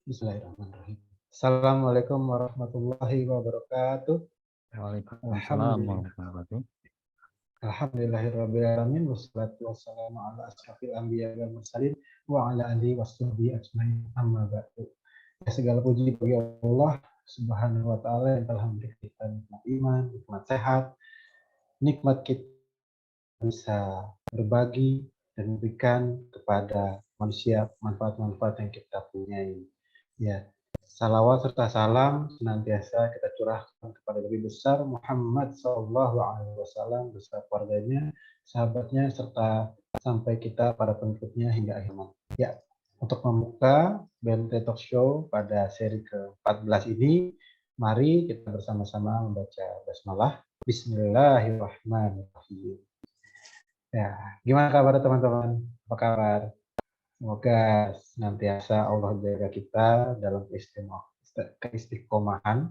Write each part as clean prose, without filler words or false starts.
Bismillahirrahmanirrahim. Assalamualaikum warahmatullahi wabarakatuh. Waalaikumsalam Alhamdulillah. warahmatullahi wabarakatuh. Alhamdulillahirabbil alamin wassalatu wassalamu ala asrofil anbiya wal mursalin wa ala alihi washabihi ajmain amma ba'du. Ya, segala puji bagi Allah Subhanahu wa taala yang telah memberikan kita nikmat iman, nikmat sehat, nikmat kita bisa berbagi dan memberikan kepada manusia manfaat-manfaat yang kita punyai. Ya, salawat serta salam senantiasa kita curahkan kepada Nabi besar Muhammad Sallallahu Alaihi Wasallam beserta keluarganya, sahabatnya, serta sampai kita para pengikutnya hingga akhir zaman. Ya, untuk membuka BMT Talk Show pada seri ke-14 ini, mari kita bersama-sama membaca basmalah. Bismillahirrahmanirrahim. Ya, gimana kabar teman-teman? Apa kabar? Semoga senantiasa Allah jaga kita dalam keistiqomahan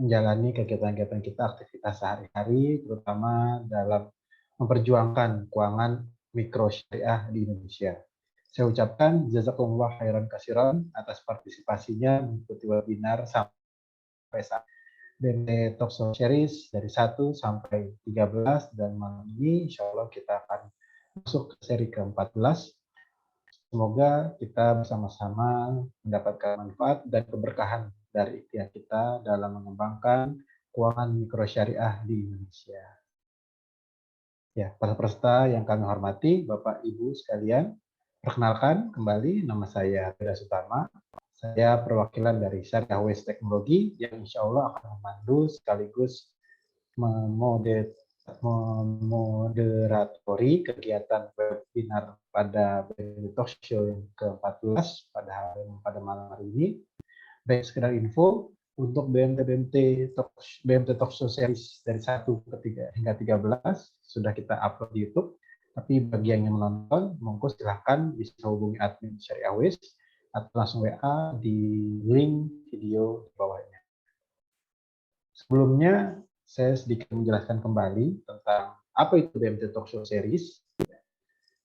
menjalani kegiatan-kegiatan kita, aktivitas sehari-hari, terutama dalam memperjuangkan keuangan mikro syariah di Indonesia. Saya ucapkan jazakumullah khairan kasiran atas partisipasinya mengikuti webinar sampai saat BMT Talk Show Series dari 1 sampai 13, dan malam ini insya Allah kita akan masuk ke seri ke-14. Semoga kita bersama-sama mendapatkan manfaat dan keberkahan dari ikhtiar kita dalam mengembangkan keuangan mikro syariah di Indonesia. Ya, para peserta yang kami hormati, Bapak Ibu sekalian, perkenalkan kembali nama saya Rida Sutama. Saya perwakilan dari Syariah Waste Teknologi yang insya Allah akan memandu sekaligus memoderatori kegiatan webinar pada BMT Talk Show yang ke-14 pada malam hari ini. Baik, sekedar info untuk BMT Talk Show series dari 1 ke 3 hingga 13 sudah kita upload di YouTube. Tapi bagi yang ingin menonton, monggo silahkan bisa hubungi admin Syariah Waste atau langsung WA di link video di bawahnya. Sebelumnya, saya sedikit menjelaskan kembali tentang apa itu BMT Talk Show Series.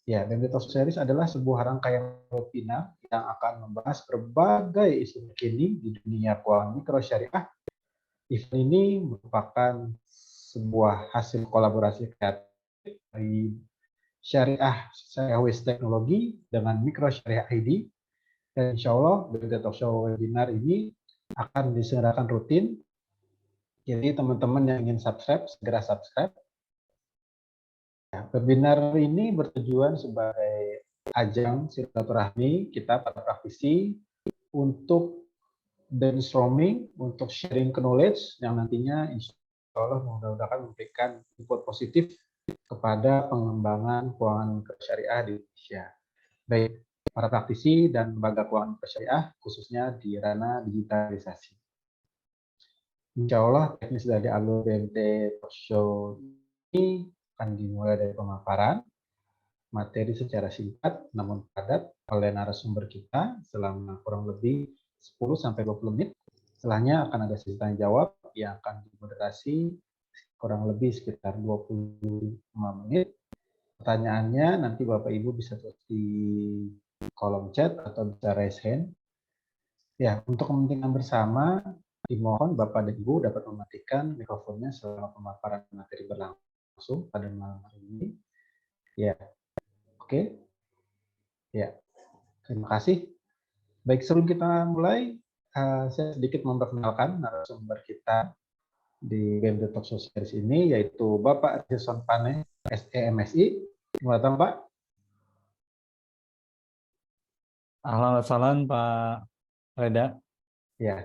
Ya, BMT Talk Show Series adalah sebuah rangkaian webinar yang akan membahas berbagai isu terkini di dunia keuangan mikro syariah. Event ini merupakan sebuah hasil kolaborasi kreatif dari Syariah Waste Teknologi dengan Mikro Syariah ID. Dan insya Allah BMT Talk Show webinar ini akan diselenggarakan rutin. Jadi teman-teman yang ingin subscribe, segera subscribe. Ya, webinar ini bertujuan sebagai ajang silaturahmi kita para praktisi untuk brainstorming, untuk sharing knowledge yang nantinya insya Allah mudah-mudahan memberikan input positif kepada pengembangan keuangan syariah di Indonesia. Baik para praktisi dan lembaga keuangan syariah khususnya di ranah digitalisasi. Insya Allah teknis dari alur BMT Talk Show ini akan dimulai dari pemaparan materi secara singkat namun padat oleh narasumber kita selama kurang lebih 10-20 menit. Setelahnya akan ada sesi tanya jawab yang akan dimoderasi kurang lebih sekitar 25 menit. Pertanyaannya nanti Bapak Ibu bisa tulis di kolom chat atau bisa raise hand. Ya, untuk kepentingan bersama, dimohon Bapak dan Ibu dapat mematikan mikrofonnya selama pemaparan materi berlangsung pada malam hari ini. Ya, oke. Ya, terima kasih. Baik, sebelum kita mulai, saya sedikit memperkenalkan narasumber kita di BMT Talk Show Series ini, yaitu Bapak Jason Pane, SEMSI. Selamat datang, Pak. Assalamualaikum Pak Reda. Ya,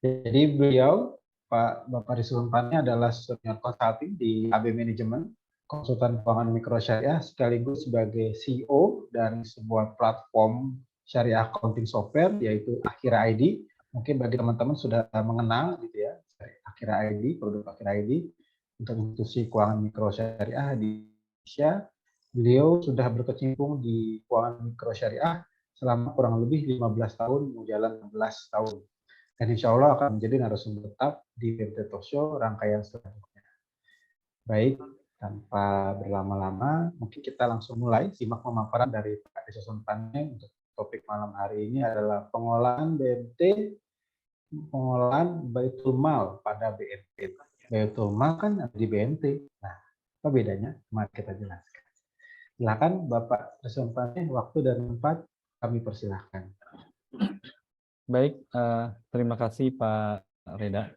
jadi beliau, Bapak Rizwan Pane adalah senior consulting di AB Management, konsultan keuangan mikro syariah, sekaligus sebagai CEO dari sebuah platform syariah accounting software, yaitu Akhira ID. Mungkin bagi teman-teman sudah mengenal gitu ya, Akhira ID, produk Akhira ID untuk institusi keuangan mikro syariah di Indonesia. Beliau sudah berkecimpung di keuangan mikro syariah selama kurang lebih 15 tahun, menjalan 16 tahun. Dan insya Allah akan menjadi narasumber tetap di BMT Talk Show rangkaian selanjutnya. Baik, tanpa berlama-lama, mungkin kita langsung mulai simak pemaparan dari Pak Jason Pane untuk topik malam hari ini adalah pengolahan BMT, pengolahan Baitul Mal pada BMT. Baitul Mal kan ada di BMT. Nah, apa bedanya? Mari kita jelaskan. Silakan Bapak Resempane, waktu dan tempat kami persilahkan. Baik, terima kasih Pak Reda.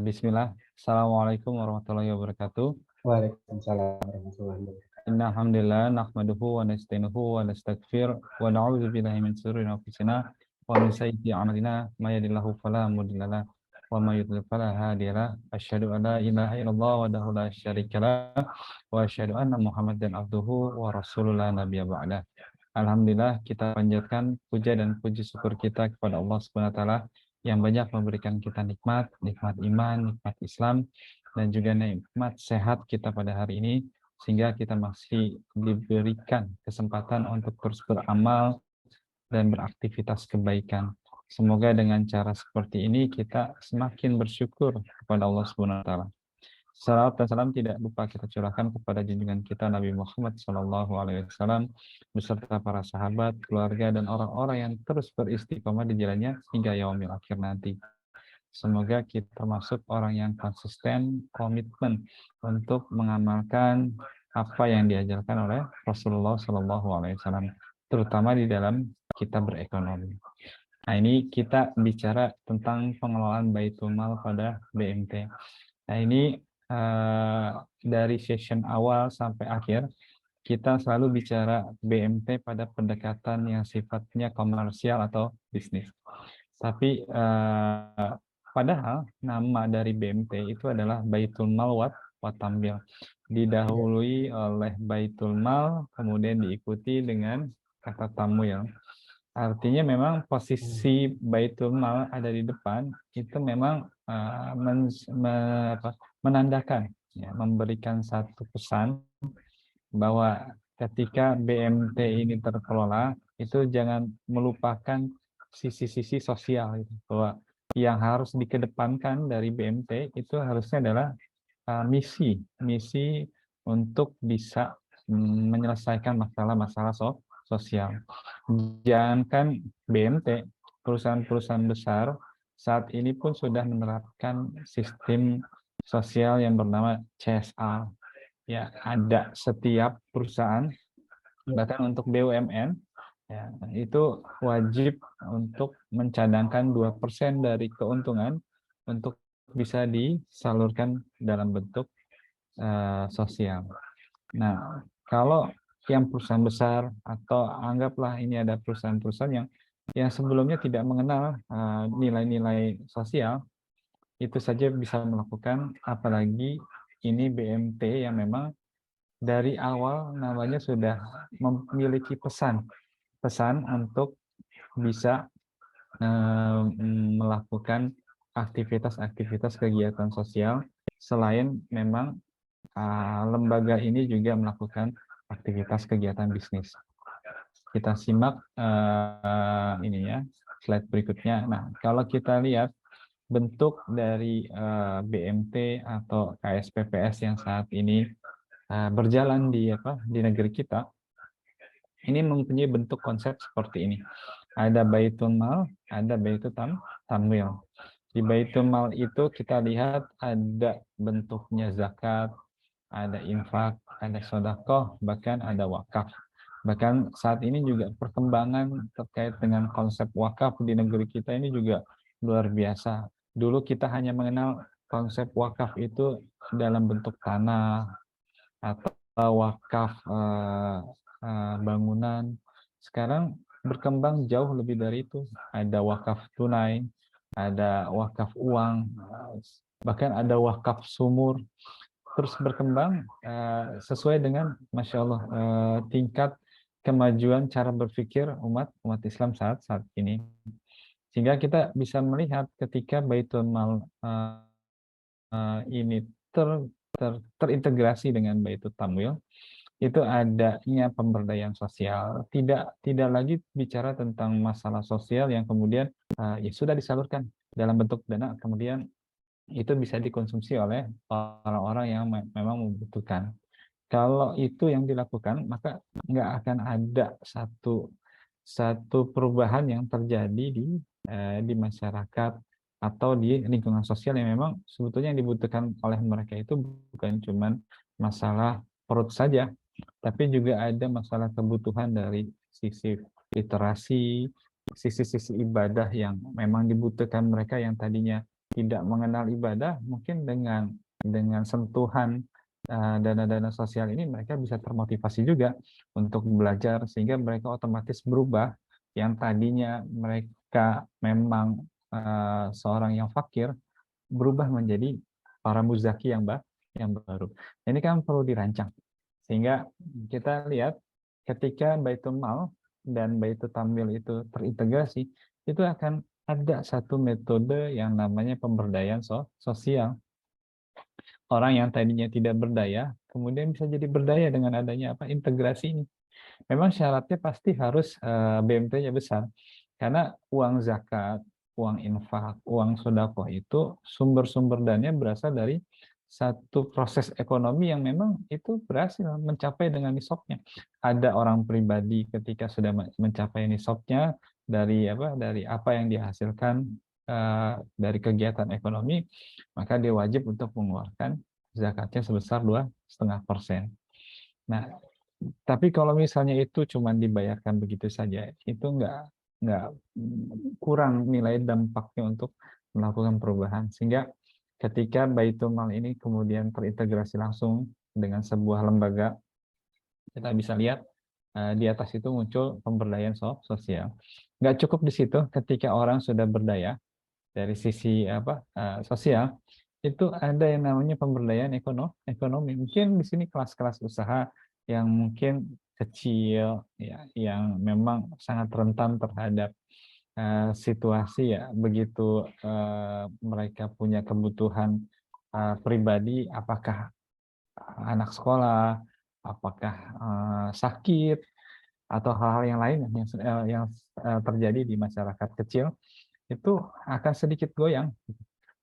Bismillah. Assalamualaikum warahmatullahi wabarakatuh. Waalaikumsalam warahmatullahi wabarakatuh. Inna hamdalillah nahmaduhu wa nasta'inuhu wa nastaghfir wa na'udzu billahi min shururi anfusina wa min sayyiati a'malina may yahdihillahu fala mudilla lahu wa may yudlil fala hadiya lahu. Asyhadu an la ilaha illallah wahdahu la syarika lahu wa asyhadu anna Muhammadan abduhu wa rasuluhu la nabiyya ba'da. Alhamdulillah, kita panjatkan puja dan puji syukur kita kepada Allah Subhanahu wa taala yang banyak memberikan kita nikmat iman, nikmat Islam, dan juga nikmat sehat kita pada hari ini, sehingga kita masih diberikan kesempatan untuk terus beramal dan beraktivitas kebaikan. Semoga dengan cara seperti ini kita semakin bersyukur kepada Allah Subhanahu wa taala. Salawat dan salam tidak lupa kita curahkan kepada junjungan kita Nabi Muhammad SAW beserta para sahabat, keluarga, dan orang-orang yang terus beristiqomah di jalannya hingga yaumil akhir nanti. Semoga kita termasuk orang yang konsisten, komitmen untuk mengamalkan apa yang diajarkan oleh Rasulullah SAW, terutama di dalam kita berekonomi. Nah, ini kita bicara tentang pengelolaan Baitul Mal pada BMT. Nah, ini dari session awal sampai akhir, kita selalu bicara BMT pada pendekatan yang sifatnya komersial atau bisnis. Tapi padahal nama dari BMT itu adalah Baitul Mal wa Tambil. Didahului oleh Baitul Mal, kemudian diikuti dengan kata Tamwil. Artinya memang posisi Baitul Mal ada di depan, itu memang menandakan, ya, memberikan satu pesan bahwa ketika BMT ini terkelola, itu jangan melupakan sisi-sisi sosial, bahwa yang harus dikedepankan dari BMT itu harusnya adalah misi untuk bisa menyelesaikan masalah-masalah sosial. Jangankan BMT, perusahaan-perusahaan besar saat ini pun sudah menerapkan sistem sosial yang bernama CSR. Ya, ada setiap perusahaan, bahkan untuk BUMN, ya, itu wajib untuk mencadangkan 2% dari keuntungan untuk bisa disalurkan dalam bentuk sosial. Nah, kalau yang perusahaan besar atau anggaplah ini ada perusahaan-perusahaan yang sebelumnya tidak mengenal nilai-nilai sosial, itu saja bisa melakukan, apalagi ini BMT yang memang dari awal namanya sudah memiliki pesan untuk bisa melakukan aktivitas-aktivitas kegiatan sosial, selain memang lembaga ini juga melakukan aktivitas kegiatan bisnis. Kita simak ini ya, slide berikutnya. Nah, kalau kita lihat bentuk dari BMT atau KSPPS yang saat ini berjalan di negeri kita, ini mempunyai bentuk konsep seperti ini. Ada Baitul Mal, ada Baitul Tamwil. Di Baitul Mal itu kita lihat ada bentuknya zakat, ada infak, ada sedekah, bahkan ada wakaf. Bahkan saat ini juga perkembangan terkait dengan konsep wakaf di negeri kita ini juga luar biasa. Dulu kita hanya mengenal konsep wakaf itu dalam bentuk tanah atau wakaf bangunan. Sekarang berkembang jauh lebih dari itu. Ada wakaf tunai, ada wakaf uang, bahkan ada wakaf sumur. Terus berkembang sesuai dengan, Masya Allah, tingkat kemajuan cara berpikir umat Islam saat ini. Sehingga kita bisa melihat ketika Baitul Mal ini terintegrasi dengan Baitul Tamwil, itu adanya pemberdayaan sosial. Tidak lagi bicara tentang masalah sosial yang kemudian ya sudah disalurkan dalam bentuk dana, kemudian itu bisa dikonsumsi oleh orang-orang yang memang membutuhkan. Kalau itu yang dilakukan, maka nggak akan ada satu perubahan yang terjadi di masyarakat atau di lingkungan sosial yang memang sebetulnya yang dibutuhkan oleh mereka itu bukan cuma masalah perut saja, tapi juga ada masalah kebutuhan dari sisi literasi, sisi-sisi ibadah yang memang dibutuhkan mereka yang tadinya tidak mengenal ibadah, mungkin dengan sentuhan dana-dana sosial ini mereka bisa termotivasi juga untuk belajar sehingga mereka otomatis berubah yang tadinya mereka memang seorang yang fakir berubah menjadi para muzaki yang baru. Ini kan perlu dirancang sehingga kita lihat ketika Baitul Mal dan Baitul Tamwil itu terintegrasi, itu akan ada satu metode yang namanya pemberdayaan sosial. Orang yang tadinya tidak berdaya, kemudian bisa jadi berdaya dengan adanya integrasi ini. Memang syaratnya pasti harus BMT-nya besar. Karena uang zakat, uang infak, uang sedekah itu sumber-sumber dananya berasal dari satu proses ekonomi yang memang itu berhasil mencapai dengan nisabnya. Ada orang pribadi ketika sudah mencapai nisabnya dari apa yang dihasilkan dari kegiatan ekonomi, maka dia wajib untuk mengeluarkan zakatnya sebesar 2,5%. Nah, tapi kalau misalnya itu cuma dibayarkan begitu saja, itu nggak kurang nilai dampaknya untuk melakukan perubahan. Sehingga ketika Baitul Mal ini kemudian terintegrasi langsung dengan sebuah lembaga, kita bisa lihat di atas itu muncul pemberdayaan sosial. Nggak cukup di situ, ketika orang sudah berdaya dari sisi sosial, itu ada yang namanya pemberdayaan ekonomi. Mungkin di sini kelas-kelas usaha yang mungkin kecil, ya, yang memang sangat rentan terhadap situasi ya, begitu mereka punya kebutuhan pribadi, apakah anak sekolah, apakah sakit, atau hal-hal yang lain yang terjadi di masyarakat kecil, itu akan sedikit goyang.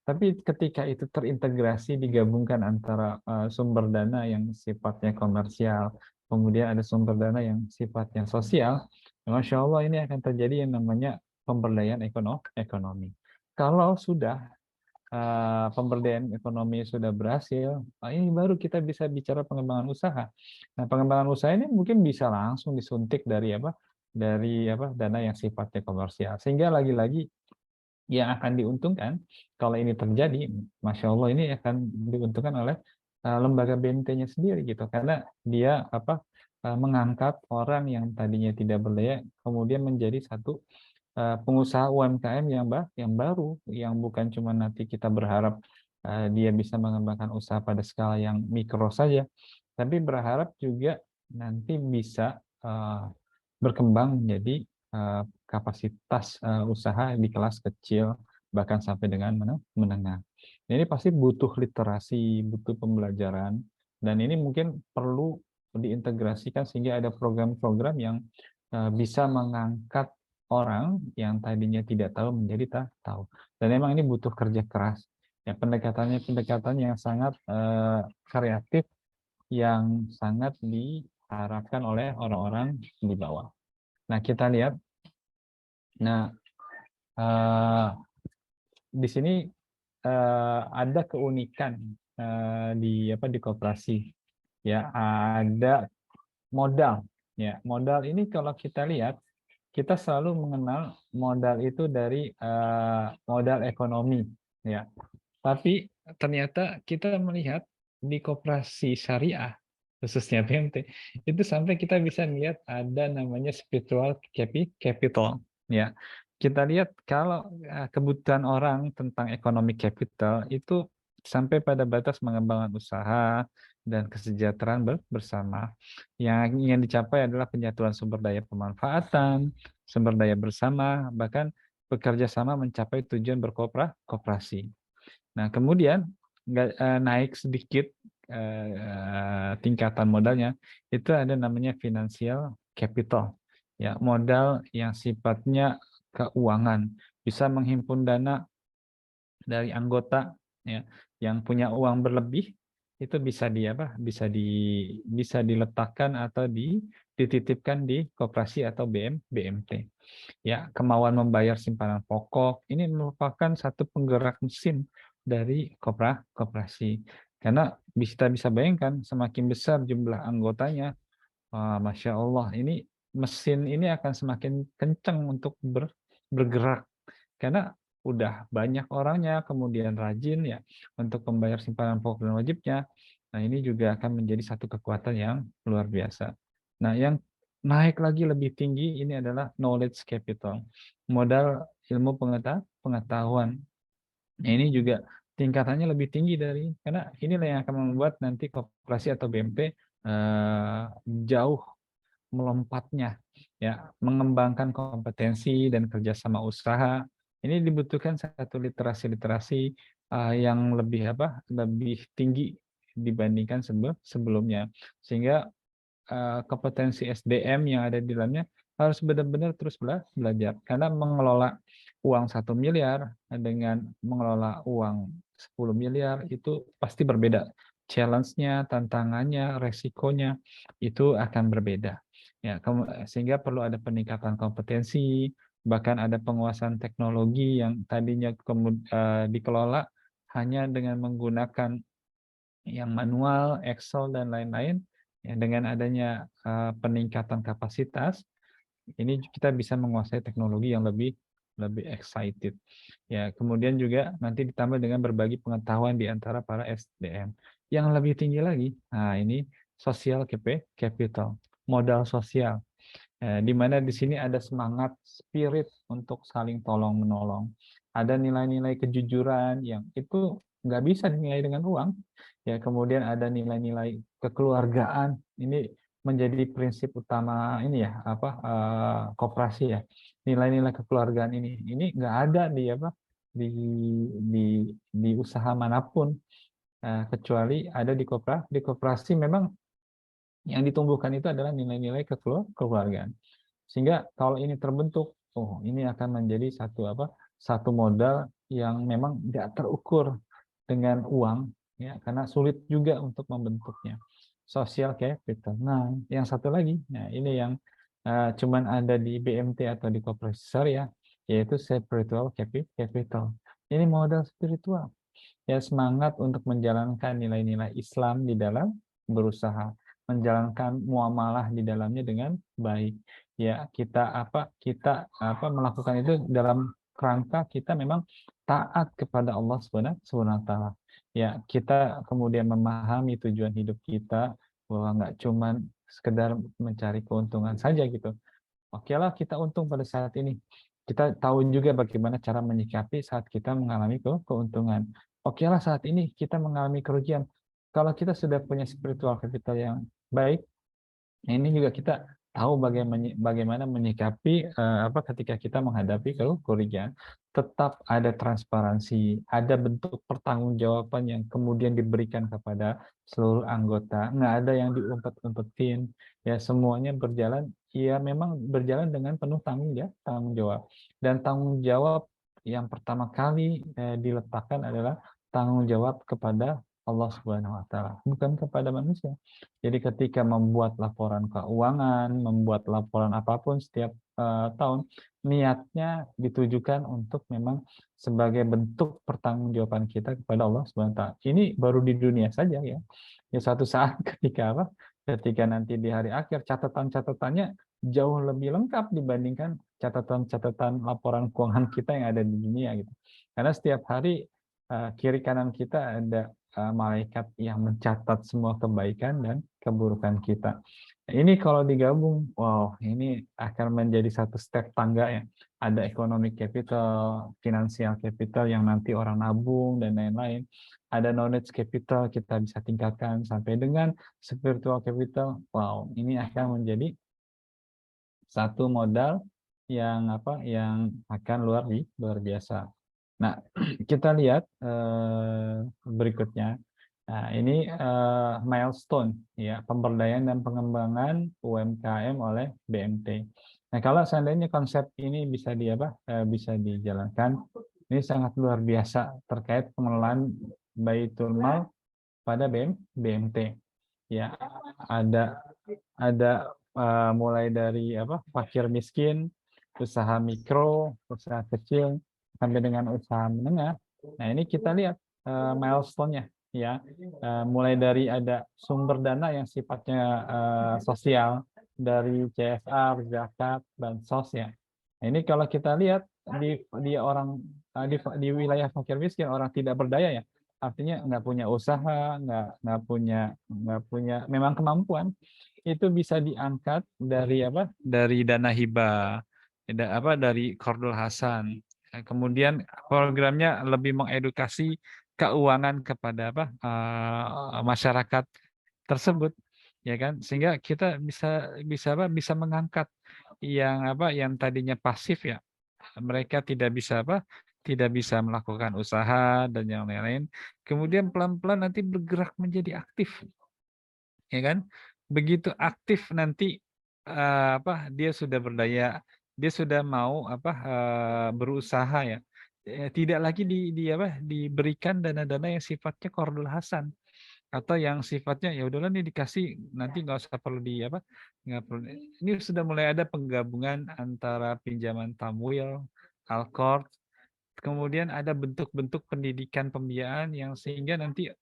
Tapi ketika itu terintegrasi, digabungkan antara sumber dana yang sifatnya komersial, kemudian ada sumber dana yang sifatnya sosial, Masya Allah ini akan terjadi yang namanya pemberdayaan ekonomi. Kalau sudah pemberdayaan ekonomi sudah berhasil, ini baru kita bisa bicara pengembangan usaha. Nah, pengembangan usaha ini mungkin bisa langsung disuntik dari dana yang sifatnya komersial. Sehingga lagi-lagi yang akan diuntungkan kalau ini terjadi, Masya Allah ini akan diuntungkan oleh lembaga BMT-nya sendiri gitu, karena dia mengangkat orang yang tadinya tidak berdaya kemudian menjadi satu pengusaha UMKM yang baru, yang bukan cuma nanti kita berharap dia bisa mengembangkan usaha pada skala yang mikro saja, tapi berharap juga nanti bisa berkembang menjadi kapasitas usaha di kelas kecil bahkan sampai dengan menengah. Ini pasti butuh literasi, butuh pembelajaran, dan ini mungkin perlu diintegrasikan sehingga ada program-program yang bisa mengangkat orang yang tadinya tidak tahu menjadi tahu. Dan memang ini butuh kerja keras. Ya, pendekatan yang sangat kreatif yang sangat diharapkan oleh orang-orang di bawah. Nah, kita lihat. Nah, di sini ada keunikan di koperasi. Ya, ada modal. Ya, modal ini kalau kita lihat, kita selalu mengenal modal itu dari modal ekonomi, ya. Tapi ternyata kita melihat di koperasi syariah, khususnya BMT, itu sampai kita bisa melihat ada namanya spiritual capital, ya. Kita lihat kalau kebutuhan orang tentang economic capital itu sampai pada batas mengembangkan usaha dan kesejahteraan bersama. Yang ingin dicapai adalah penyatuan sumber daya pemanfaatan, sumber daya bersama, bahkan bekerja sama mencapai tujuan berkooperasi. Nah, kemudian naik sedikit tingkatan modalnya, itu ada namanya financial capital. Ya, modal yang sifatnya keuangan, bisa menghimpun dana dari anggota, ya, yang punya uang berlebih, itu bisa diletakkan atau dititipkan di koperasi atau BMT. Ya, kemauan membayar simpanan pokok ini merupakan satu penggerak mesin dari koperasi. Karena bisa bayangkan semakin besar jumlah anggotanya, Masya Allah, ini mesin ini akan semakin kencang untuk bergerak. Karena udah banyak orangnya, kemudian rajin ya untuk membayar simpanan pokok dan wajibnya. Nah, ini juga akan menjadi satu kekuatan yang luar biasa. Nah, yang naik lagi lebih tinggi ini adalah knowledge capital, modal ilmu pengetahuan. Nah, ini juga tingkatannya lebih tinggi karena inilah yang akan membuat nanti koperasi atau BMT jauh melompatnya, ya, mengembangkan kompetensi dan kerjasama usaha. Ini dibutuhkan satu literasi yang lebih tinggi dibandingkan sebelumnya, sehingga kompetensi SDM yang ada di dalamnya harus benar-benar terus belajar, karena mengelola uang 1 miliar dengan mengelola uang 10 miliar itu pasti berbeda. Challenge-nya, tantangannya, resikonya itu akan berbeda. Ya, sehingga perlu ada peningkatan kompetensi, bahkan ada penguasaan teknologi yang tadinya dikelola hanya dengan menggunakan yang manual, Excel dan lain-lain. Ya, dengan adanya peningkatan kapasitas, ini kita bisa menguasai teknologi yang lebih excited. Ya, kemudian juga nanti ditambah dengan berbagi pengetahuan di antara para SDM. Yang lebih tinggi lagi, nah ini social capital, modal sosial. Di mana di sini ada semangat spirit untuk saling tolong menolong. Ada nilai-nilai kejujuran yang itu nggak bisa dinilai dengan uang. Ya, kemudian ada nilai-nilai kekeluargaan. Ini menjadi prinsip utama ini ya, koperasi ya. Nilai-nilai kekeluargaan ini nggak ada di di usaha manapun, kecuali ada di koperasi. Memang yang ditumbuhkan itu adalah nilai-nilai kekeluargaan. Sehingga kalau ini terbentuk, ini akan menjadi satu modal yang memang tidak terukur dengan uang, ya, karena sulit juga untuk membentuknya. Social capital. Nah, yang satu lagi, nah ini yang cuman ada di BMT atau di koperasi syariah, yaitu spiritual capital. Ini modal spiritual. Ya, semangat untuk menjalankan nilai-nilai Islam di dalam berusaha, menjalankan muamalah di dalamnya dengan baik. Ya, kita melakukan itu dalam kerangka kita memang taat kepada Allah Subhanahu wa taala. Ya, kita kemudian memahami tujuan hidup kita, bahwa nggak cuman sekedar mencari keuntungan saja gitu. Oke lah, kita untung pada saat ini. Kita tahu juga bagaimana cara menyikapi saat kita mengalami keuntungan. Oke lah, saat ini kita mengalami kerugian. Kalau kita sudah punya spiritual capital yang baik, ini juga kita tahu bagaimana menyikapi ketika kita menghadapi kerugian. Tetap ada transparansi, ada bentuk pertanggungjawaban yang kemudian diberikan kepada seluruh anggota. Nggak ada yang diumpet-umpetin, ya, semuanya berjalan, ya memang berjalan dengan penuh tanggung jawab. Dan tanggung jawab yang pertama kali diletakkan adalah tanggung jawab kepada Allah Subhanahu wa taala, bukan kepada manusia. Jadi ketika membuat laporan keuangan, membuat laporan apapun setiap tahun, niatnya ditujukan untuk memang sebagai bentuk pertanggungjawaban kita kepada Allah Subhanahu wa taala. Ini baru di dunia saja ya. Ya, suatu saat ketika nanti di hari akhir, catatan-catatannya jauh lebih lengkap dibandingkan catatan-catatan laporan keuangan kita yang ada di dunia gitu. Karena setiap hari kiri kanan kita ada malaikat yang mencatat semua kebaikan dan keburukan kita. Ini kalau digabung, wow, ini akan menjadi satu step tangga ya. Ada economic capital, financial capital yang nanti orang nabung dan lain-lain. Ada knowledge capital, kita bisa tingkatkan sampai dengan spiritual capital. Wow, ini akan menjadi satu modal yang akan luar biasa. Nah, kita lihat berikutnya. Nah, ini milestone ya, pemberdayaan dan pengembangan UMKM oleh BMT. Nah, kalau seandainya konsep ini bisa bisa dijalankan, ini sangat luar biasa terkait pengelolaan Baitul Mal pada BMT. Ya, ada mulai dari fakir miskin, usaha mikro, usaha kecil, sampai dengan usaha menengah. Nah, ini kita lihat milestone-nya ya. Mulai dari ada sumber dana yang sifatnya sosial dari CSR, zakat, bansos ya. Nah, ini kalau kita lihat di orang di wilayah fakir miskin, orang tidak berdaya ya, artinya nggak punya usaha, nggak punya memang kemampuan, itu bisa diangkat dari dari dana hibah, dari Qardul Hasan. Kemudian programnya lebih mengedukasi keuangan kepada masyarakat tersebut, ya kan, sehingga kita bisa mengangkat yang tadinya pasif ya, mereka tidak bisa melakukan usaha dan yang lain-lain, kemudian pelan-pelan nanti bergerak menjadi aktif, ya kan. Begitu aktif nanti dia sudah berdaya, dia sudah mau berusaha ya. Tidak lagi diberikan dana-dana yang sifatnya Qardul Hasan atau yang sifatnya ya udahlah nih dikasih, nanti nggak usah perlu nggak perlu. Ini sudah mulai ada penggabungan antara pinjaman tamwil, Alqard, kemudian ada bentuk-bentuk pendidikan pembiayaan yang sehingga nanti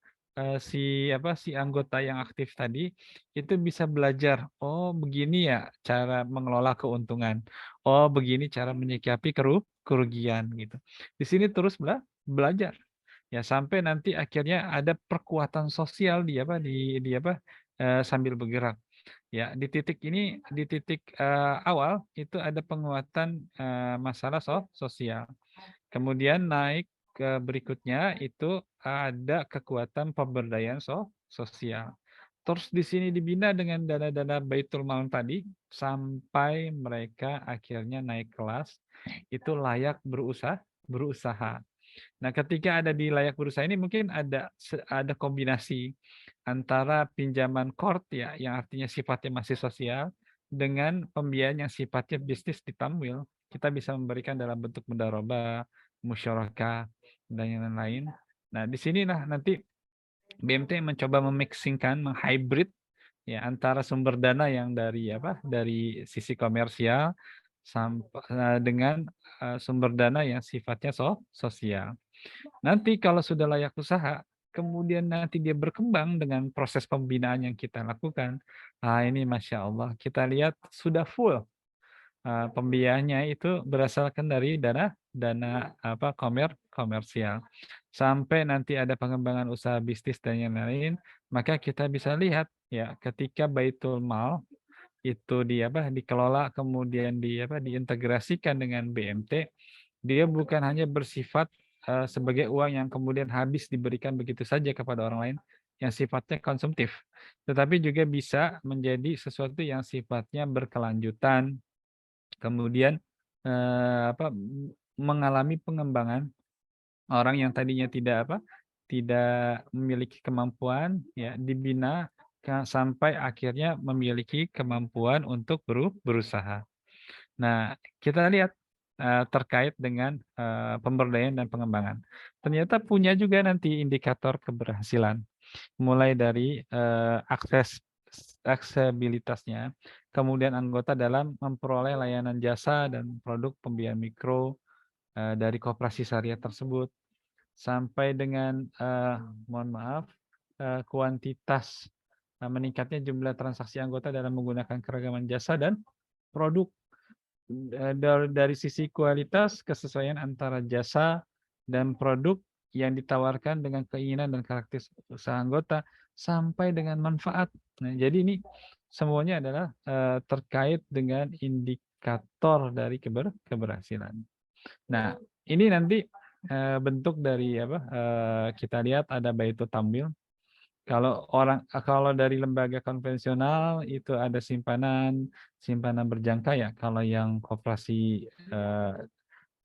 si anggota yang aktif tadi itu bisa belajar, oh begini ya cara mengelola keuntungan, oh begini cara menyikapi kerugian gitu. Di sini terus belajar ya, sampai nanti akhirnya ada perkuatan sosial sambil bergerak. Ya, di titik awal itu ada penguatan masalah sosial. Kemudian naik ke berikutnya itu ada kekuatan pemberdayaan sosial. Terus di sini dibina dengan dana-dana Baitul Mal tadi sampai mereka akhirnya naik kelas, itu layak berusaha. Nah, ketika ada di layak berusaha ini mungkin ada kombinasi antara pinjaman qard ya, yang artinya sifatnya masih sosial, dengan pembiayaan yang sifatnya bisnis di tamwil. Kita bisa memberikan dalam bentuk mudharabah, musyarakah, dan yang lain-lain. Nah, di sinilah nanti BMT mencoba memixingkan, menghybrid ya antara sumber dana yang dari sisi komersial dengan sumber dana yang sifatnya sosial. Nanti kalau sudah layak usaha, kemudian nanti dia berkembang dengan proses pembinaan yang kita lakukan. Ini Masya Allah, kita lihat sudah full pembiayaannya itu berdasarkan dari dana dana komersial. Sampai nanti ada pengembangan usaha bisnis dan yang lain, maka kita bisa lihat ya ketika Baitul Mal itu dikelola kemudian diintegrasikan dengan BMT, dia bukan hanya bersifat sebagai uang yang kemudian habis diberikan begitu saja kepada orang lain yang sifatnya konsumtif, tetapi juga bisa menjadi sesuatu yang sifatnya berkelanjutan, kemudian mengalami pengembangan. Orang yang tadinya tidak memiliki kemampuan ya dibina sampai akhirnya memiliki kemampuan untuk berusaha. Nah, kita lihat terkait dengan pemberdayaan dan pengembangan. Ternyata punya juga nanti indikator keberhasilan, mulai dari aksesibilitasnya, kemudian anggota dalam memperoleh layanan jasa dan produk pembiayaan mikro dari koperasi syariah tersebut, sampai dengan mohon maaf kuantitas meningkatnya jumlah transaksi anggota dalam menggunakan keragaman jasa dan produk. Dari sisi kualitas, kesesuaian antara jasa dan produk yang ditawarkan dengan keinginan dan karakteristik usaha anggota, sampai dengan manfaat. Nah, jadi ini semuanya adalah terkait dengan indikator dari keberhasilan. Nah, ini nanti bentuk dari kita lihat ada Baitul Tamwil. Kalau dari lembaga konvensional itu ada simpanan berjangka ya. Kalau yang koperasi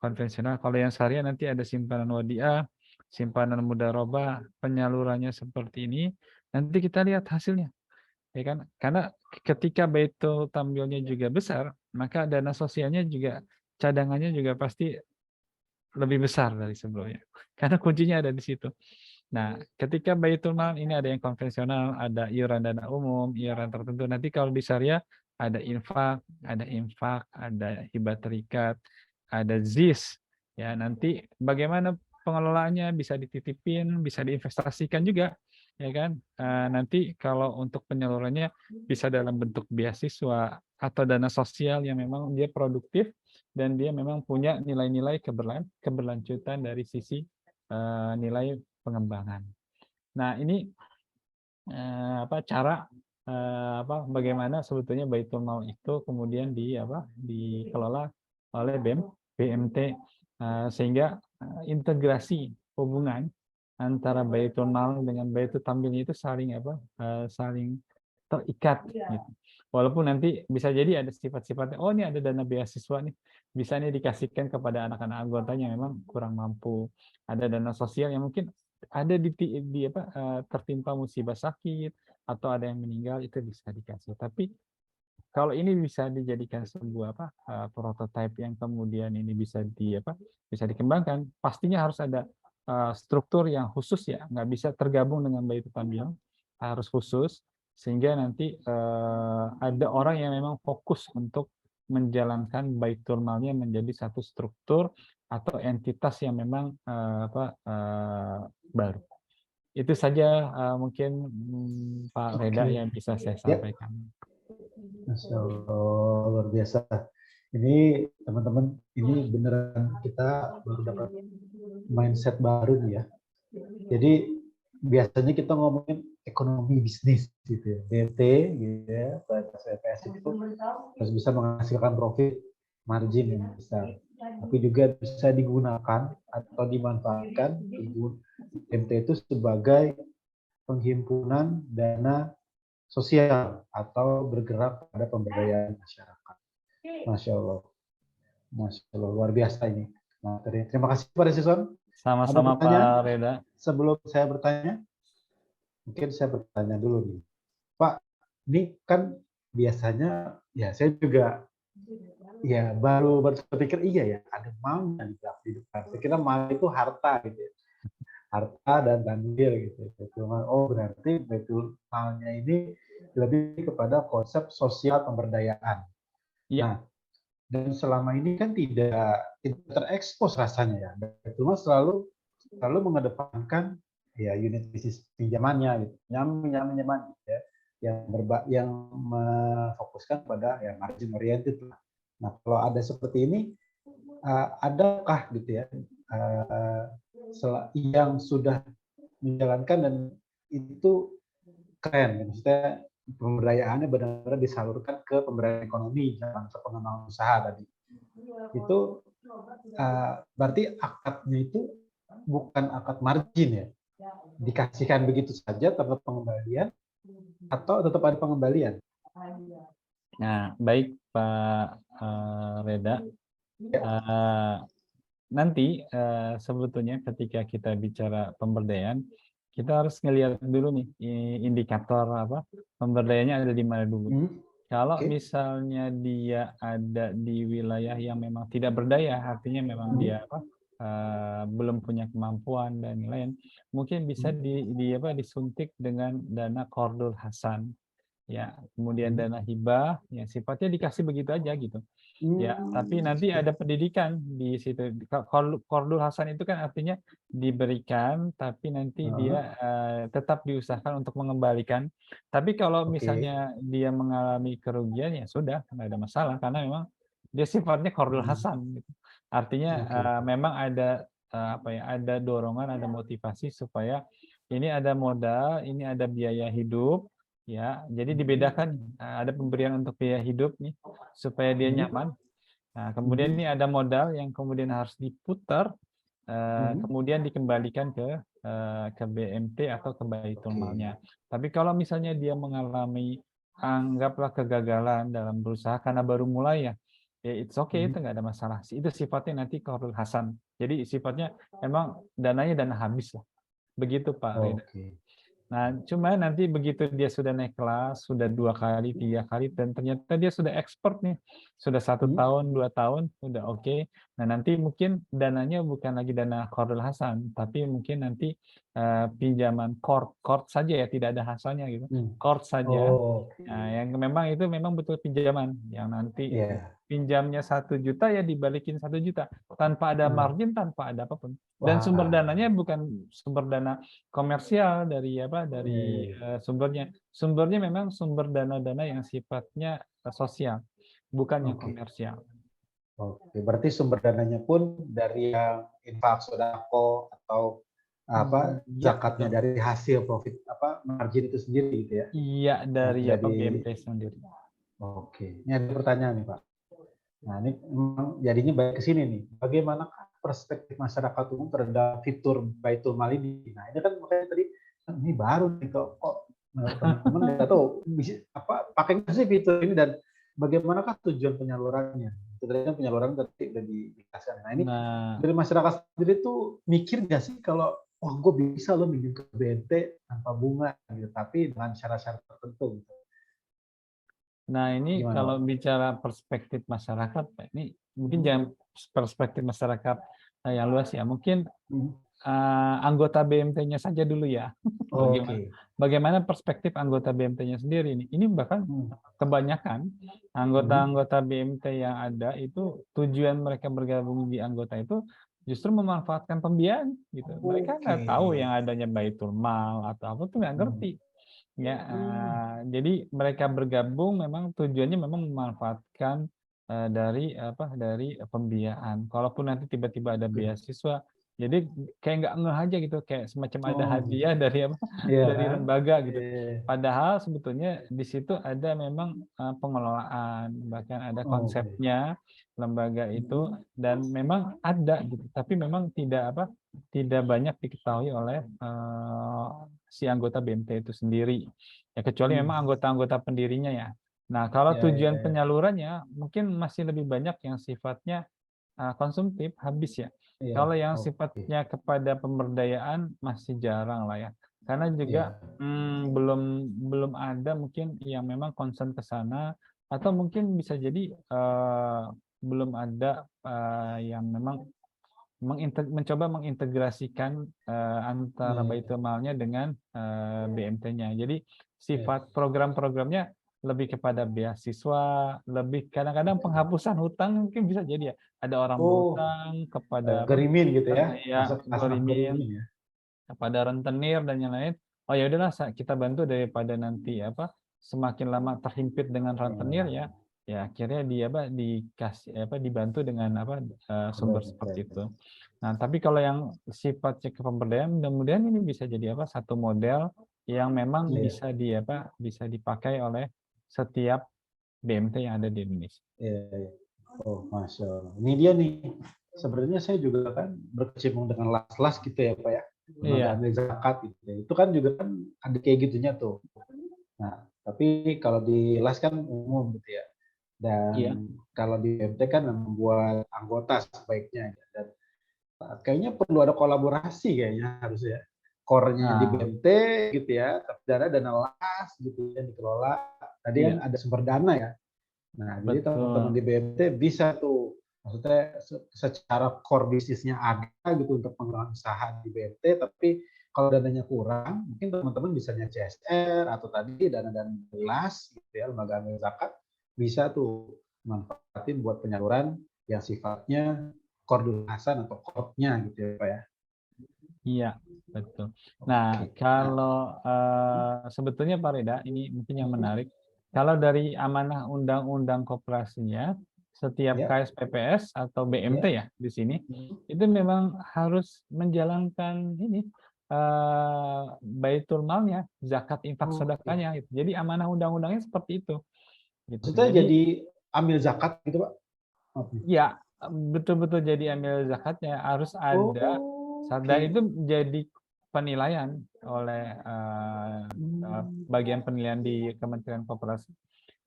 konvensional, kalau yang syariah nanti ada simpanan wadiah, simpanan mudharabah, penyalurannya seperti ini. Nanti kita lihat hasilnya, ya kan? Karena ketika Baitul Tamwilnya juga besar, maka dana sosialnya juga, cadangannya juga pasti lebih besar dari sebelumnya. Karena kuncinya ada di situ. Nah, ketika Baitul Mal ini ada yang konvensional, ada iuran dana umum, iuran tertentu. Nanti kalau di syariah ada infak, ada hibah terikat, ada ZIS. Ya, nanti bagaimana pengelolaannya, bisa dititipin, bisa diinvestasikan juga, ya kan? Nanti kalau untuk penyalurannya bisa dalam bentuk beasiswa atau dana sosial yang memang dia produktif dan dia memang punya nilai-nilai keberlanjutan dari sisi nilai pengembangan. Nah, ini cara bagaimana sebetulnya Baitul Mal itu kemudian dikelola oleh BMT sehingga integrasi hubungan antara Baitul Mal dengan Baitul Tamil itu saling saling terikat gitu. Walaupun nanti bisa jadi ada sifat-sifatnya, oh ini ada dana beasiswa nih, bisa nih dikasihkan kepada anak-anak anggotanya yang memang kurang mampu. Ada dana sosial yang mungkin ada tertimpa musibah sakit atau ada yang meninggal, itu bisa dikasih. Tapi kalau ini bisa dijadikan sebuah prototipe yang kemudian ini bisa dikembangkan, pastinya harus ada struktur yang khusus ya, nggak bisa tergabung dengan Baitul Tamil, harus khusus sehingga nanti ada orang yang memang fokus untuk menjalankan Baitul Malnya menjadi satu struktur atau entitas yang memang baru. Itu saja mungkin Pak Reda yang bisa saya sampaikan. Masya Allah, luar biasa. Ini teman-teman, ini beneran kita baru dapat mindset baru nih ya. Jadi biasanya kita ngomongin ekonomi bisnis gitu ya, BMT gitu ya, BPS itu harus bisa menghasilkan profit margin yang besar, tapi juga bisa digunakan atau dimanfaatkan BMT itu sebagai penghimpunan dana sosial atau bergerak pada pemberdayaan masyarakat. Masya Allah, luar biasa ini. Terima kasih Pak Desison. Sama-sama Pak Reda. Sebelum saya bertanya, mungkin saya bertanya dulu nih, Pak. Ini kan biasanya ya saya juga ya baru berpikir iya ya ada maunya di kehidupan. Saya kira mau itu harta gitu ya. Harta dan tanggil gitu. Cuma berarti betul malnya ini lebih kepada konsep sosial pemberdayaan. Ya. Nah, dan selama ini kan tidak terekspos rasanya ya. Cuma selalu mengedepankan ya unit bisnis pinjamannya gitu. Pinjaman gitu ya. Yang memfokuskan pada ya margin oriented lah. Nah, kalau ada seperti ini adakah gitu ya yang sudah menjalankan dan itu keren, maksudnya pemberdayaannya benar-benar disalurkan ke pemberdayaan ekonomi dalam pengembangan usaha tadi. Itu berarti akadnya itu bukan akad margin ya, dikasihkan begitu saja tanpa pengembalian atau tetap ada pengembalian? Nah, baik Pak Reda. Nanti sebetulnya ketika kita bicara pemberdayaan, kita harus ngelihat dulu nih indikator pemberdayaannya ada di mana dulu. Kalau misalnya dia ada di wilayah yang memang tidak berdaya, artinya memang dia belum punya kemampuan dan lain, mungkin bisa disuntik dengan dana Qardul Hasan. Ya, kemudian dana hibah, ya sifatnya dikasih begitu aja gitu. Ya, tapi nanti ada pendidikan di situ. Qardul Hasan itu kan artinya diberikan, tapi nanti dia tetap diusahakan untuk mengembalikan. Tapi kalau misalnya dia mengalami kerugian, ya sudah, nggak ada masalah karena memang dia sifatnya Qardul Hasan. Gitu. Artinya memang ada ada dorongan, ada motivasi supaya ini ada modal, ini ada biaya hidup. Ya, jadi dibedakan ada pemberian untuk biaya hidup nih supaya dia nyaman. Nah, kemudian ini ada modal yang kemudian harus diputar, kemudian dikembalikan ke BMT atau ke Baitul Malnya. Tapi kalau misalnya dia mengalami anggaplah kegagalan dalam berusaha karena baru mulai ya it's okay, itu nggak ada masalah. Itu sifatnya nanti Qardul Hasan. Jadi sifatnya emang dananya dana habis lah. Begitu Pak Reda. Nah, cuma nanti begitu dia sudah naik kelas, sudah 2 kali, 3 kali, dan ternyata dia sudah expert nih, sudah 1 tahun, 2 tahun, sudah oke. Nah, nanti mungkin dananya bukan lagi dana Qardul Hasan, tapi mungkin nanti pinjaman qard saja ya, tidak ada hasalnya gitu. Hmm. Qard saja. Oh, oke. Nah, yang memang itu memang betul pinjaman yang nanti Iya. pinjamnya 1 juta ya dibalikin 1 juta tanpa ada margin, tanpa ada apapun. Dan sumber Wah. dananya bukan sumber dana komersial dari Iya, iya. sumbernya. Sumbernya memang sumber dana-dana yang sifatnya sosial, bukan yang Oke. komersial. Oke, berarti sumber dananya pun dari yang infak, sodako, atau Iya, zakatnya betul. dari hasil profit margin itu sendiri gitu ya. Iya, Nah, dari jadi BMT sendiri. oke. Ini ada pertanyaan nih Pak. Nah, ini memang jadinya balik ke sini nih. Bagaimana perspektif masyarakat umum terhadap fitur Baitul Mal ini? Nah, ini kan makanya tadi ini baru nih kok teman-teman nggak tahu bisa pakai nggak sih fitur ini dan bagaimanakah tujuan penyalurannya? Itu tadi kan penyaluran tadi udah dijelaskan. Nah, ini Nah, dari masyarakat sendiri tuh mikir nggak sih kalau oh gue bisa loh minjem ke BNT tanpa bunga gitu, tapi dengan syarat-syarat tertentu gitu. ini Gimana kalau Pak? bicara perspektif masyarakat, Pak, ini mungkin jangan perspektif masyarakat yang luas ya. Mungkin Hmm. anggota BMT-nya saja dulu ya. Bagaimana Oke. bagaimana perspektif anggota BMT-nya sendiri ini? Ini bahkan Hmm. kebanyakan Hmm. anggota-anggota BMT yang ada itu tujuan mereka bergabung di anggota itu justru memanfaatkan pembiayaan gitu. Mereka Oke. nggak tahu yang adanya Baitul Mal atau apa tuh nggak Hmm. ngerti. Ya, Hmm. jadi mereka bergabung memang tujuannya memang memanfaatkan dari pembiayaan. Kalaupun nanti tiba-tiba ada Oke. beasiswa, jadi kayak nggak ngeh aja gitu, kayak semacam ada Oh, gitu. hadiah dari Iya dari kan? lembaga gitu. Iya. Padahal sebetulnya di situ ada memang pengelolaan, bahkan ada Oke. konsepnya lembaga itu dan memang ada gitu. Tapi memang tidak banyak diketahui oleh si anggota BMT itu sendiri. Ya kecuali Hmm. memang anggota-anggota pendirinya ya. Nah, kalau Iya, iya, tujuan iya. penyalurannya mungkin masih lebih banyak yang sifatnya konsumtif habis ya. Iya. Kalau yang Oke. sifatnya kepada pemberdayaan masih jarang lah ya. Karena juga Iya. belum belum ada mungkin yang memang concern ke sana atau mungkin bisa jadi belum ada yang memang mencoba mengintegrasikan antara Iya, iya. Baitul Malnya dengan BMT-nya. Jadi Iya. sifat program-programnya lebih kepada beasiswa, lebih kadang-kadang Oke. penghapusan hutang mungkin bisa jadi ya. Ada orang Oh, berhutang kepada gerimin gitu ya? ya Masuk asnaf Gorimin, gerimin ya? kepada rentenir dan yang lain. Oh ya udahlah kita bantu daripada nanti semakin lama terhimpit dengan rentenir ya. Oh, Ya akhirnya dikasih dibantu dengan sumber keren, seperti keren. itu. Nah, tapi kalau yang sifatnya kepemberdayaan mudah-mudahan ini bisa jadi satu model yang memang Iya, bisa dipakai oleh setiap BMT yang ada di Indonesia. iya, iya. Oh, Masya Allah. Ini dia nih. Sebenarnya saya juga kan berkecimpung dengan las-las gitu ya, Pak ya. Lembaga Iya, amil zakat gitu ya. Itu kan juga kan ada kayak gitunya tuh. Nah, tapi kalau di las kan umum gitu ya. Dan iya, kalau di BMT kan membuat anggota sebaiknya. Dan kayaknya perlu ada kolaborasi kayaknya harusnya. Core-nya di nah, BMT gitu ya, tapi dana las gitu ya dikelola. Tadi kan iya, ada sumber dana ya. Nah, jadi teman-teman betul. di BMT bisa tuh, maksudnya secara core bisnisnya ada gitu untuk pengembangan usaha di BMT, tapi kalau dananya kurang, mungkin teman-teman bisanya CSR atau tadi dana-dana las gitu ya, lembaga amil zakat, bisa tuh manfaatin buat penyaluran yang sifatnya koordinasan atau core-nya gitu ya, Pak ya. Iya, betul. Nah, Oke. Nah, kalau sebetulnya Pak Reda, ini mungkin yang menarik, kalau dari amanah Undang-Undang Koperasinya, setiap ya, KSPPS atau BMT ya. ya di sini, itu memang harus menjalankan ini baitul malnya, zakat infak Oke. sedekahnya gitu. Jadi amanah undang-undangnya seperti itu gitu. Maksudnya Jadi jadi ambil zakat gitu, Pak? Maaf nih. ya, betul-betul jadi amil zakatnya harus ada dan Oke. itu jadi penilaian oleh bagian penilaian di Kementerian Koperasi.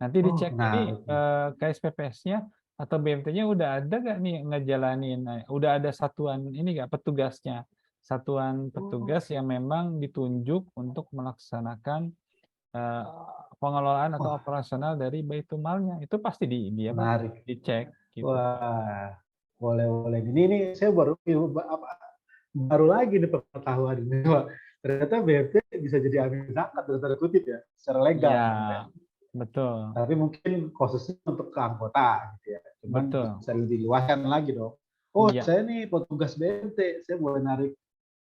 Nanti Oh, dicek ini menarik nih. KSPPS-nya atau BMT-nya udah ada nggak nih ngejalanin, udah ada satuan ini nggak petugasnya, satuan Oh, petugas yang memang ditunjuk untuk melaksanakan eh, pengelolaan atau wah, operasional dari Baitul Malnya itu pasti menarik. dicek gitu. Wah, boleh. Ini saya baru lagi nih pengetahuan ini, Pak. Ternyata BMT bisa jadi amil zakat dalam tanda kutip ya, secara legal. Iya, Ya. betul, Tapi mungkin khususnya untuk ke anggota gitu ya. Cuman betul. bisa lebih luaskan lagi dong. Oh, Iya, saya nih petugas BMT, saya boleh narik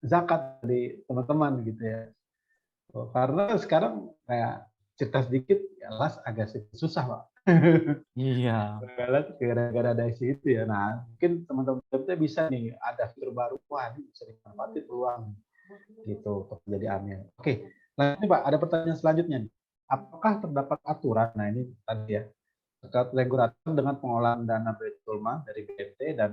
zakat dari teman-teman gitu ya. Oh, karena sekarang kayak cerita sedikit, ya las agak susah, Pak. iya, Gara-gara ada isu itu ya. Nah, mungkin teman-teman kita bisa nih ada fitur baru, wah ini bisa dimanfaatkan peluang gitu untuk menjadi amil. Oke, lanjut Pak. Ada pertanyaan selanjutnya nih. Apakah terdapat aturan? Nah ini tadi ya terkait regulator dengan pengelolaan dana Baitul Mal dari BMT dan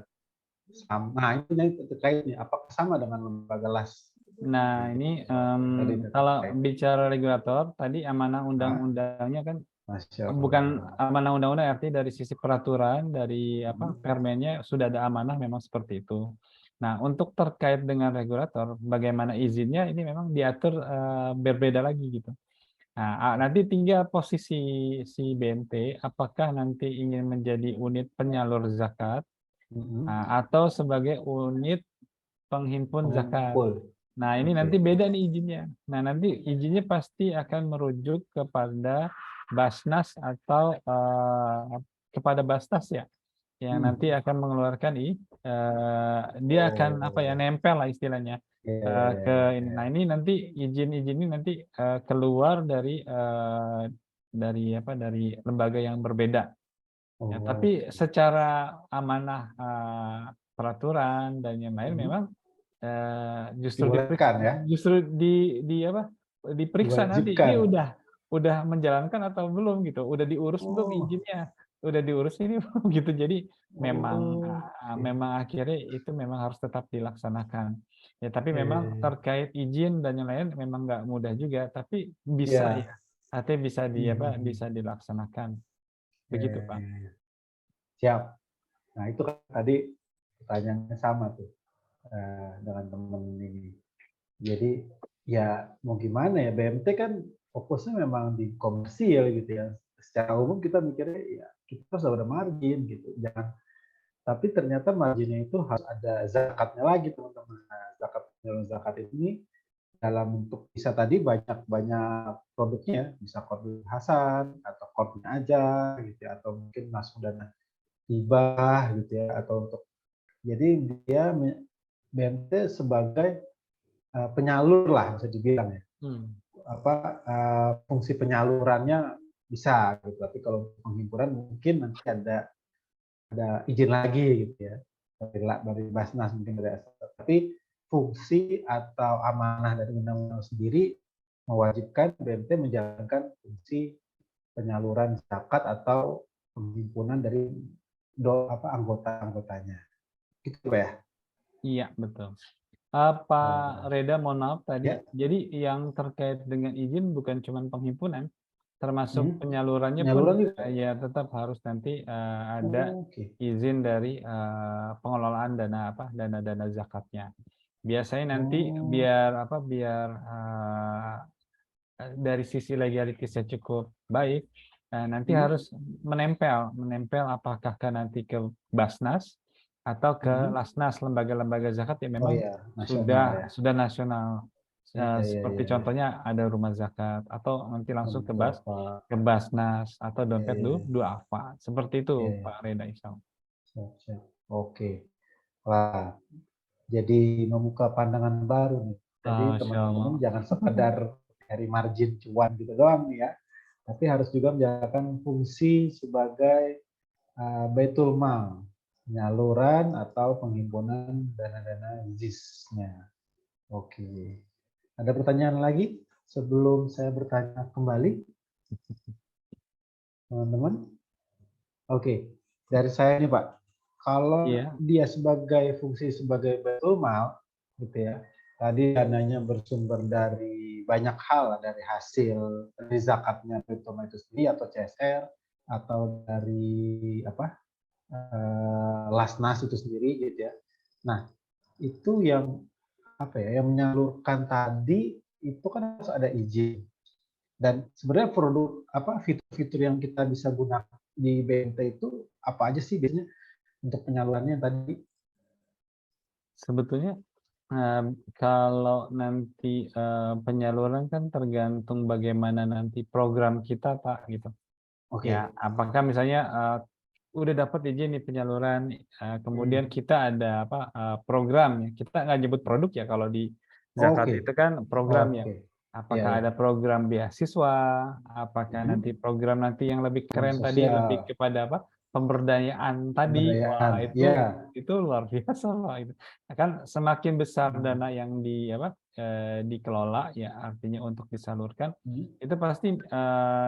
nah ini terkait nih. Apakah sama dengan lembaga las? nah ini Tadi kalau terkait. bicara regulator, tadi amanah Ah, undang-undangnya kan Masya bukan Allah. amanah undang-undang, artinya dari sisi peraturan, dari apa permennya sudah ada amanah memang seperti itu. Nah, untuk terkait dengan regulator, bagaimana izinnya ini memang diatur berbeda lagi gitu. Nah, nanti tinggal posisi si BNT, apakah nanti ingin menjadi unit penyalur zakat atau sebagai unit penghimpun zakat. Pengumpul. Nah, ini Oke. nanti beda nih izinnya. Nah, nanti izinnya pasti akan merujuk kepada Basnas atau kepada Basnas ya, yang nanti akan mengeluarkan dia akan apa ya, Oh, nempel lah istilahnya ya, ke ya, ini. Nah, ya. ini nanti izin-izin ini nanti keluar dari apa, dari lembaga yang berbeda. Ya, Oh, tapi secara amanah peraturan dan yang lain memang justru dibolehkan ya, di apa, diperiksa nanti, ini diwajibkan. udah menjalankan atau belum gitu, udah diurus belum Oh, izinnya, udah diurus ini belum gitu. Jadi memang oke. memang akhirnya itu memang harus tetap dilaksanakan. Ya, tapi memang Eh, terkait izin dan yang lain memang nggak mudah juga, tapi bisa ya. ya, artinya bisa di apa, Mhm. bisa dilaksanakan. Begitu, Pak. Eh, siap. Nah, itu kan tadi pertanyaannya sama tuh dengan temen ini. Jadi ya mau gimana ya, BMT kan fokusnya memang di komersil gitu ya. Secara umum kita mikirnya ya kita harus ada margin gitu. Jangan, tapi ternyata marginnya itu harus ada zakatnya lagi teman-teman. Nah, zakat ini dalam bentuk bisa tadi banyak produknya, bisa kordun hasan atau kordun aja gitu ya, atau mungkin langsung dana hibah gitu ya, atau untuk jadi dia BMT sebagai penyalur lah bisa dibilang ya. Hmm. Apa fungsi penyalurannya bisa gitu. Tapi kalau penghimpunan mungkin nanti ada izin lagi gitu ya dari Basnas mungkin dari SR. Tapi fungsi atau amanah dari undang-undang sendiri mewajibkan BMT menjalankan fungsi penyaluran zakat atau penghimpunan dari anggota-anggotanya. Gitu Pak ya? Iya, betul. Oh, Pak Reda, mohon maaf tadi. ya. Jadi yang terkait dengan izin bukan cuma penghimpunan, termasuk Hmm. penyalurannya pun Penyaluran juga. ya tetap harus nanti ada Oke. izin dari pengelolaan dana apa, dana-dana zakatnya. Biasanya nanti Oh. biar apa, biar dari sisi legalitasnya cukup baik, nanti Hmm. harus menempel apakah nanti ke Basnas atau ke Hmm. Lasnas, lembaga-lembaga zakat yang Oh memang ya, nasional ya. sudah nasional. Iya, iya, Seperti iya, iya. contohnya ada rumah zakat atau nanti langsung ke Bapak. ke Basnas atau Iya, dompet iya, iya. Duafa. Seperti Iya, itu iya. Pak Reda Isam. Siap, siap. Oke. Wah, jadi membuka pandangan baru nih. Jadi Masya teman-teman Allah. jangan sekedar cari margin cuan gitu doang nih ya, tapi harus juga menjalankan fungsi sebagai Baitul Mal, penyaluran atau penghimpunan dana-dana ZIS-nya. Oke. Ada pertanyaan lagi sebelum saya bertanya kembali, teman-teman? Oke, dari saya nih Pak, kalau Iya. dia sebagai fungsi sebagai Baitul Mal, gitu ya, tadi dananya bersumber dari banyak hal, dari hasil dari zakatnya Baitul Mal itu sendiri atau CSR atau dari apa Lasnas itu sendiri gitu ya. Nah itu yang apa ya, yang menyalurkan tadi itu kan harus ada izin dan sebenarnya produk apa fitur-fitur yang kita bisa gunakan di BMT itu apa aja sih biasanya? untuk penyalurannya tadi? Sebetulnya kalau nanti penyaluran kan tergantung bagaimana nanti program kita, Pak, gitu. Ya, Oke. apakah misalnya udah dapat izin nih penyaluran, kemudian kita ada program ya, kita nggak nyebut produk ya kalau di zakat Oke. itu kan program ya. Oke. Iya, Apakah iya. ada program beasiswa, apakah nanti Mhm. program nanti yang lebih Program keren tadi lebih sosial, kepada pemberdayaan tadi, pemberdayaan. wah Iya. itu luar biasa Pak itu. Kan semakin besar Mhm. dana yang dikelola ya artinya untuk disalurkan, Mhm. itu pasti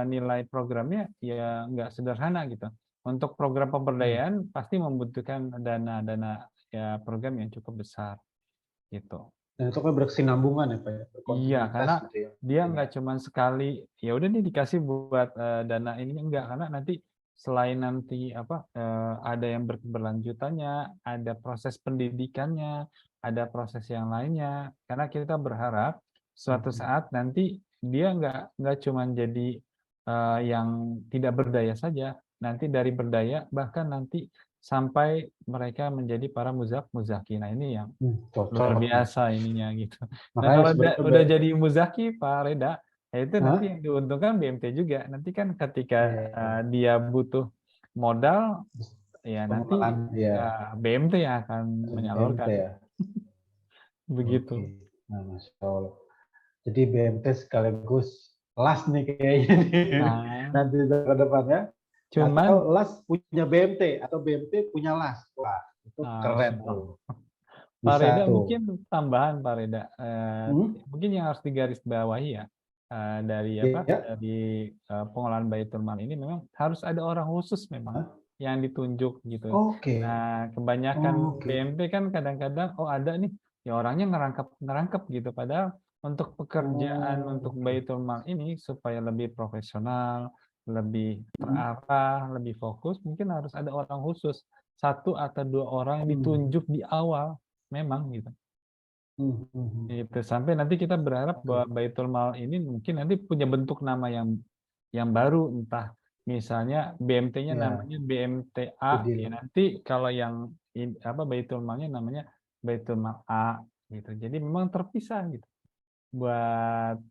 nilai programnya ya nggak sederhana gitu. Untuk program Mhm. pemberdayaan pasti membutuhkan dana-dana ya program yang cukup besar gitu. Dan itu kan berkesinambungan ya, Pak, ya, Iya, berkontinuitas karena gitu ya dia nantinya. nggak cuman sekali, ya udah nih dikasih buat, dana ini enggak, karena nanti selain nanti ada yang berkeberlanjutannya, ada proses pendidikannya, ada proses yang lainnya. Karena kita berharap suatu Mhm. saat nanti dia nggak cuman jadi, yang tidak berdaya saja, nanti dari berdaya bahkan nanti sampai mereka menjadi para muzaki. Nah ini yang luar Cocok nih. biasa ininya gitu. Nah Makanya kalau sebenarnya udah jadi muzaki Pak Reda, ya itu nanti Hah? yang diuntungkan BMT juga. Nanti kan ketika, Iya, dia butuh modal, ya nanti, pengelolaan ya, BMT yang akan BMT menyalurkan, ya. Oke. begitu. Nah, Masya Allah. Jadi BMT sekaligus las nih kayaknya nih. Nah, Nanti ke depannya. Atau cuman las punya BMT atau BMT punya las. Wah, itu keren masyaallah. tuh. Pak Bisa Reda tuh. mungkin tambahan Pak Reda, Hmm? mungkin yang harus digarisbawahi ya, Ya. dari, pengelolaan Baitul Mal ini memang harus ada orang khusus memang Hah? yang ditunjuk gitu. Oke. Nah, kebanyakan Oke. BMT kan kadang-kadang, oh ada nih, ya orangnya ngerangkep gitu, padahal untuk pekerjaan untuk Oke. Baitul Mal ini supaya lebih profesional, lebih Hmm. terarah, lebih fokus, mungkin harus ada orang khusus, satu atau 2 orang yang Hmm. ditunjuk di awal. Memang gitu. Hmm. Hmm. Gitu, sampai nanti kita berharap Oke. bahwa Baitul Mal ini mungkin nanti punya bentuk nama yang baru, entah misalnya BMT-nya Ya, namanya BMTA, ya jadi. nanti kalau yang Baitul Malnya namanya Baitul Mal A gitu. Jadi memang terpisah gitu buat,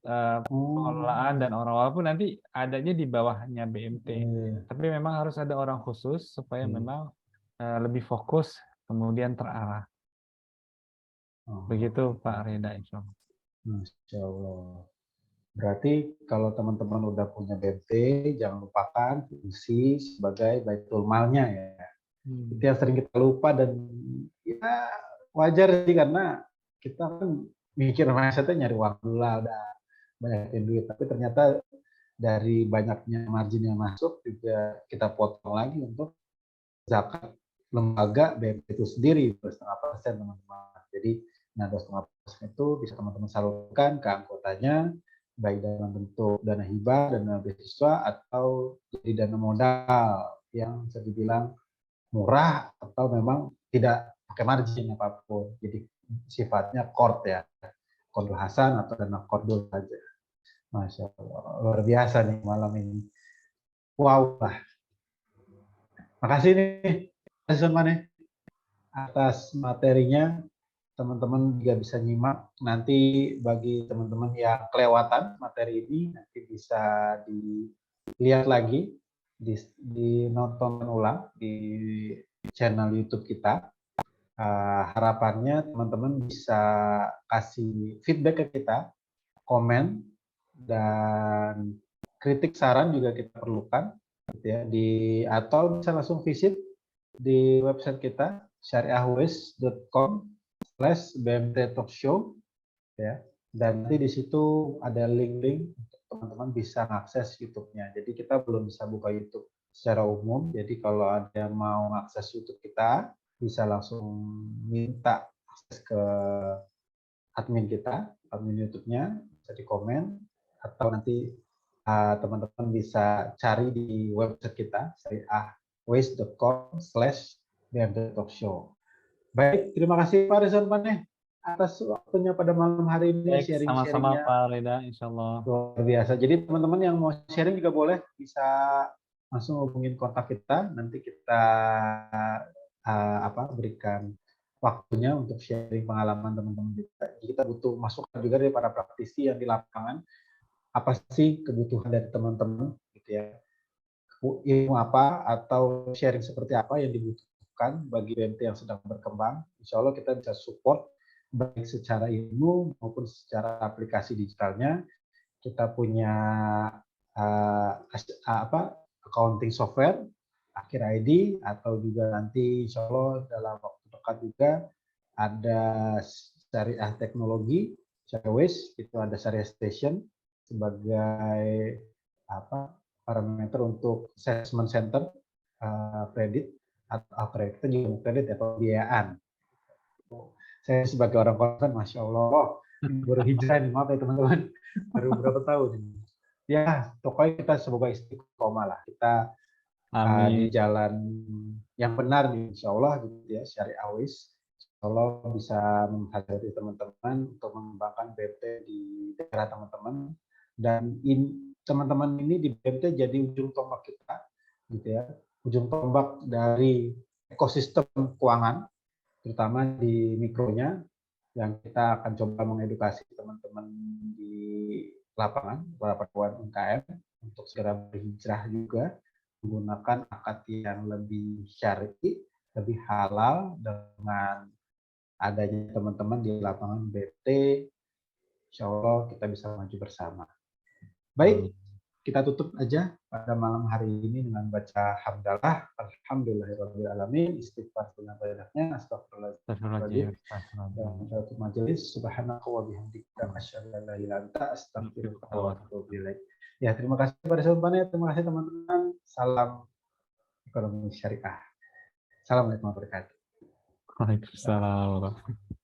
pengelolaan dan Oh. orang walaupun nanti adanya di bawahnya BMT. Iya. Tapi memang harus ada orang khusus supaya Iya. memang, lebih fokus kemudian terarah. Oh, Begitu Pak oke. Reda, insyaallah. Masya Allah. Berarti kalau teman-teman udah punya BMT, jangan lupakan fungsi sebagai baitul malnya ya. Itu Hmm. yang sering kita lupa dan ya wajar sih karena kita kan mikir mindsetnya nyari uang dulu lah, udah banyakin duit. Tapi ternyata dari banyaknya margin yang masuk juga kita potong lagi untuk zakat lembaga BMT itu sendiri 2,5% teman-teman. Jadi nah 2,5% itu bisa teman-teman salurkan ke anggotanya baik dalam bentuk dana hibah, dana beasiswa atau jadi dana modal yang bisa dibilang murah atau memang tidak pakai margin apapun. Jadi sifatnya kord ya, kordul hasan atau dana kordul saja. Masya Allah, luar biasa nih malam ini. Wow lah. Makasih nih, Mas Sulman atas materinya. Teman-teman juga bisa nyimak. Nanti bagi teman-teman yang kelewatan materi ini, nanti bisa dilihat lagi, dinonton ulang di channel YouTube kita. Harapannya teman-teman bisa kasih feedback ke kita, komen, dan kritik saran juga kita perlukan, gitu ya. Atau bisa langsung visit di website kita syariahways.com/BMT Talkshow ya. Dan nanti di situ ada link-link untuk teman-teman bisa mengakses YouTube-nya. Jadi kita belum bisa buka YouTube secara umum. Jadi kalau ada yang mau mengakses YouTube kita bisa langsung minta akses ke admin kita, admin YouTube-nya, bisa di komen atau nanti teman-teman bisa cari di website kita syariahways.com/BMT Talkshow. Baik, terima kasih Pak Rizwan Paneh atas waktunya pada malam hari ini, Baik, sama-sama sharing-sharingnya Pak Reda, insyaallah. luar biasa. Jadi teman-teman yang mau sharing juga boleh bisa langsung hubungin kontak kita, nanti kita berikan waktunya untuk sharing pengalaman teman-teman kita. Jadi kita butuh masukan juga dari para praktisi yang di lapangan. Apa sih kebutuhan dari teman-teman, gitu ya? Ilmu apa atau sharing seperti apa yang dibutuhkan bagi BMT yang sedang berkembang. Insya Allah kita bisa support baik secara ilmu maupun secara aplikasi digitalnya. Kita punya accounting software, Akhir ID, atau juga nanti insya Allah dalam waktu dekat juga ada syariah teknologi, Syariahways, itu ada Syariah Station sebagai parameter untuk assessment center kredit atau kredit juga kredit ya, pembiayaan. Saya sebagai orang konsen, masya Allah, baru hijrah nih, maaf ya teman-teman, baru berapa tahun ini. Ya, pokoknya kita semoga istiqomah lah. Kita di jalan yang benar nih, insya Allah gitu ya, Syariahways. Insya Allah bisa menghadiri teman-teman untuk mengembangkan BMT di daerah teman-teman. Dan teman-teman ini di BMT jadi ujung tombak kita, gitu ya, ujung tombak dari ekosistem keuangan, terutama di mikronya, yang kita akan coba mengedukasi teman-teman di lapangan, para pelaku UMKM, untuk segera berhijrah juga, menggunakan akad yang lebih syar'i, lebih halal, dengan adanya teman-teman di lapangan BMT, insya Allah kita bisa maju bersama. Baik, kita tutup aja pada malam hari ini dengan baca hamdalah, alhamdulillahirrahmanirrahim, istighfar sebanyak-banyaknya, astagfirullahaladzim, dan satu majelis, subhanaka wa bihamdika, asyhadu an la ilaha illa anta, astaghfiruka wa atubu ilaik. Ya, terima kasih pada semuanya, terima kasih teman-teman. Salam ekonomi syariah. Assalamualaikum warahmatullahi wabarakatuh. Waalaikumsalam.